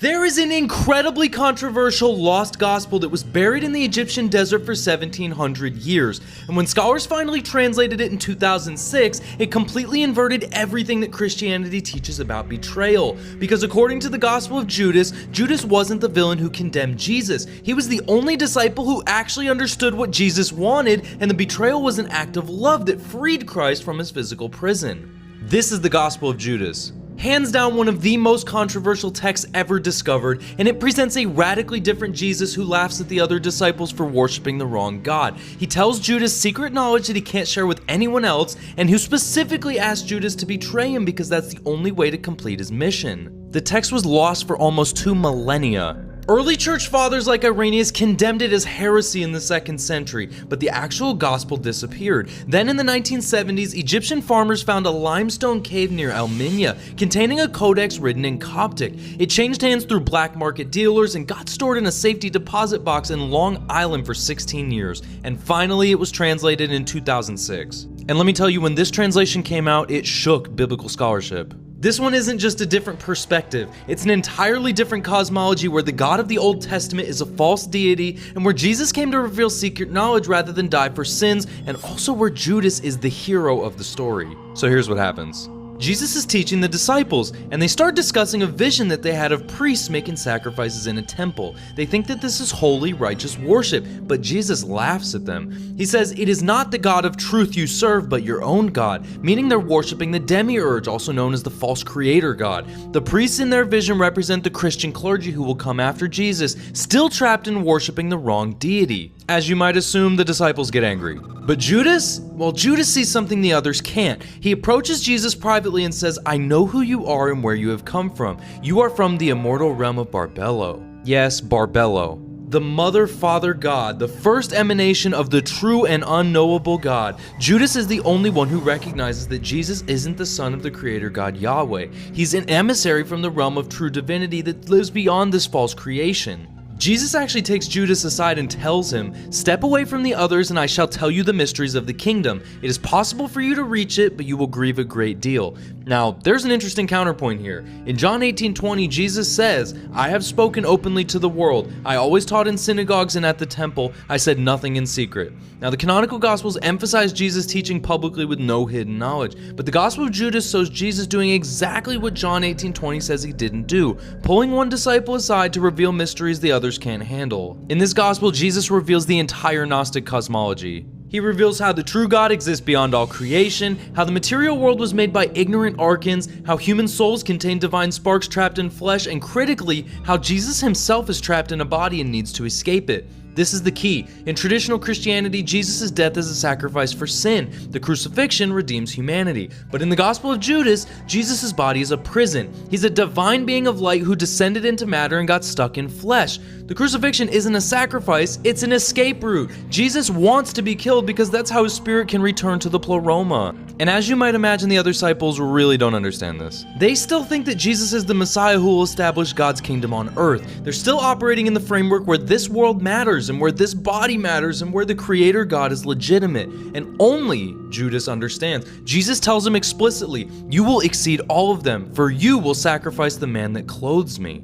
There is an incredibly controversial lost gospel that was buried in the Egyptian desert for 1700 years, and when scholars finally translated it in 2006, it completely inverted everything that Christianity teaches about betrayal. Because according to the Gospel of Judas, Judas wasn't the villain who condemned Jesus. He was the only disciple who actually understood what Jesus wanted, and the betrayal was an act of love that freed Christ from his physical prison. This is the Gospel of Judas. Hands down one of the most controversial texts ever discovered, and it presents a radically different Jesus who laughs at the other disciples for worshiping the wrong God. He tells Judas secret knowledge that he can't share with anyone else, and who specifically asked Judas to betray him because that's the only way to complete his mission. The text was lost for almost 2 millennia. Early church fathers like Irenaeus condemned it as heresy in the 2nd century, but the actual gospel disappeared. Then in the 1970s, Egyptian farmers found a limestone cave near Elminya containing a codex written in Coptic. It changed hands through black market dealers and got stored in a safety deposit box in Long Island for 16 years. And finally, it was translated in 2006. And let me tell you, when this translation came out, it shook biblical scholarship. This one isn't just a different perspective, it's an entirely different cosmology where the God of the Old Testament is a false deity, and where Jesus came to reveal secret knowledge rather than die for sins, and also where Judas is the hero of the story. So here's what happens. Jesus is teaching the disciples, and they start discussing a vision that they had of priests making sacrifices in a temple. They think that this is holy, righteous worship, but Jesus laughs at them. He says, "It is not the God of truth you serve, but your own God," meaning they're worshiping the demiurge, also known as the false creator God. The priests in their vision represent the Christian clergy who will come after Jesus, still trapped in worshiping the wrong deity. As you might assume, the disciples get angry. But Judas? Well, Judas sees something the others can't. He approaches Jesus privately and says, "I know who you are and where you have come from. You are from the immortal realm of Barbello." Yes, Barbello. The Mother, Father God, the first emanation of the true and unknowable God. Judas is the only one who recognizes that Jesus isn't the son of the creator God Yahweh. He's an emissary from the realm of true divinity that lives beyond this false creation. Jesus actually takes Judas aside and tells him, "Step away from the others and I shall tell you the mysteries of the kingdom. It is possible for you to reach it, but you will grieve a great deal." Now, there's an interesting counterpoint here. In John 18:20, Jesus says, "I have spoken openly to the world. I always taught in synagogues and at the temple. I said nothing in secret." Now, the canonical gospels emphasize Jesus teaching publicly with no hidden knowledge, but the Gospel of Judas shows Jesus doing exactly what John 18:20 says he didn't do, pulling one disciple aside to reveal mysteries the others can't handle. In this gospel, Jesus reveals the entire Gnostic cosmology. He reveals how the true God exists beyond all creation, how the material world was made by ignorant archons, how human souls contain divine sparks trapped in flesh, and critically, how Jesus himself is trapped in a body and needs to escape it. This is the key. In traditional Christianity, Jesus' death is a sacrifice for sin. The crucifixion redeems humanity. But in the Gospel of Judas, Jesus' body is a prison. He's a divine being of light who descended into matter and got stuck in flesh. The crucifixion isn't a sacrifice, it's an escape route. Jesus wants to be killed because that's how his spirit can return to the pleroma. And as you might imagine, the other disciples really don't understand this. They still think that Jesus is the Messiah who will establish God's kingdom on earth. They're still operating in the framework where this world matters and where this body matters and where the creator God is legitimate. And only Judas understands. Jesus tells him explicitly, "You will exceed all of them, for you will sacrifice the man that clothes me."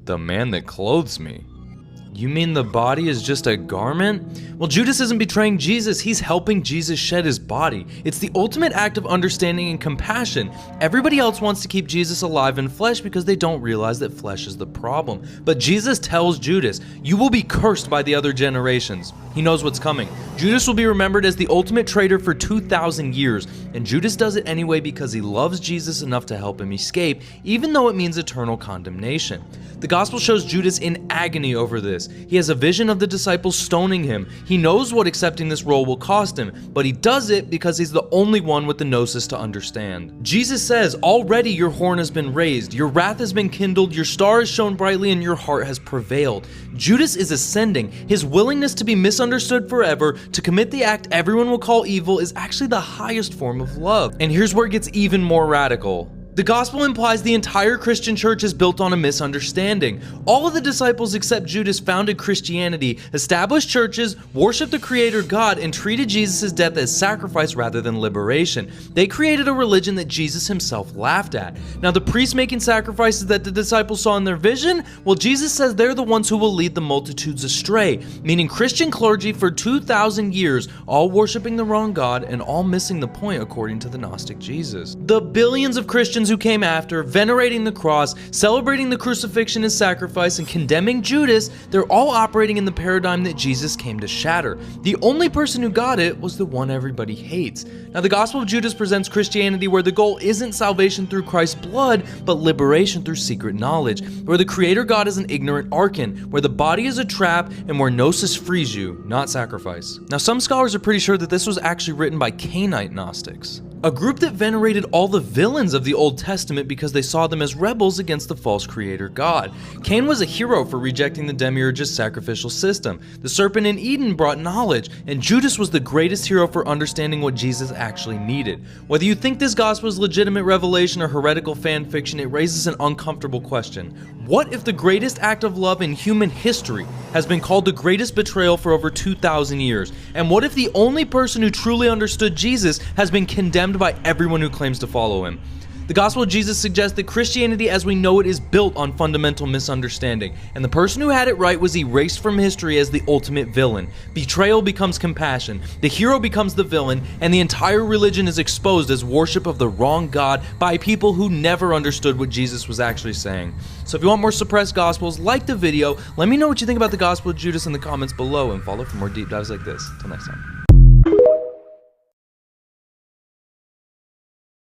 The man that clothes me? You mean the body is just a garment? Well, Judas isn't betraying Jesus, he's helping Jesus shed his body. It's the ultimate act of understanding and compassion. Everybody else wants to keep Jesus alive in flesh because they don't realize that flesh is the problem. But Jesus tells Judas, "You will be cursed by the other generations." He knows what's coming. Judas will be remembered as the ultimate traitor for 2,000 years, and Judas does it anyway because he loves Jesus enough to help him escape, even though it means eternal condemnation. The gospel shows Judas in agony over this. He has a vision of the disciples stoning him. He knows what accepting this role will cost him, but he does it because he's the only one with the gnosis to understand. Jesus says, "Already your horn has been raised, your wrath has been kindled, your star has shone brightly, and your heart has prevailed." Judas is ascending. His willingness to be misunderstood forever, to commit the act everyone will call evil, is actually the highest form of love. And here's where it gets even more radical. The gospel implies the entire Christian church is built on a misunderstanding. All of the disciples except Judas founded Christianity, established churches, worshiped the Creator God, and treated Jesus' death as sacrifice rather than liberation. They created a religion that Jesus himself laughed at. Now, the priests making sacrifices that the disciples saw in their vision, well, Jesus says they're the ones who will lead the multitudes astray, meaning Christian clergy for 2,000 years, all worshiping the wrong God and all missing the point according to the Gnostic Jesus. The billions of Christians who came after, venerating the cross, celebrating the crucifixion as sacrifice, and condemning Judas, they're all operating in the paradigm that Jesus came to shatter. The only person who got it was the one everybody hates. Now, the Gospel of Judas presents Christianity where the goal isn't salvation through Christ's blood, but liberation through secret knowledge, where the Creator God is an ignorant archon, where the body is a trap, and where gnosis frees you, not sacrifice. Now, some scholars are pretty sure that this was actually written by Cainite Gnostics, a group that venerated all the villains of the Old Testament because they saw them as rebels against the false Creator God. Cain was a hero for rejecting the demiurge's sacrificial system. The serpent in Eden brought knowledge, and Judas was the greatest hero for understanding what Jesus actually needed. Whether you think this gospel is legitimate revelation or heretical fan fiction, it raises an uncomfortable question. What if the greatest act of love in human history has been called the greatest betrayal for over 2,000 years? And what if the only person who truly understood Jesus has been condemned by everyone who claims to follow him? The Gospel of Jesus suggests that Christianity as we know it is built on fundamental misunderstanding, and the person who had it right was erased from history as the ultimate villain. Betrayal becomes compassion, the hero becomes the villain, and the entire religion is exposed as worship of the wrong God by people who never understood what Jesus was actually saying. So if you want more suppressed gospels, like the video, let me know what you think about the Gospel of Judas in the comments below, and follow for more deep dives like this. Till next time.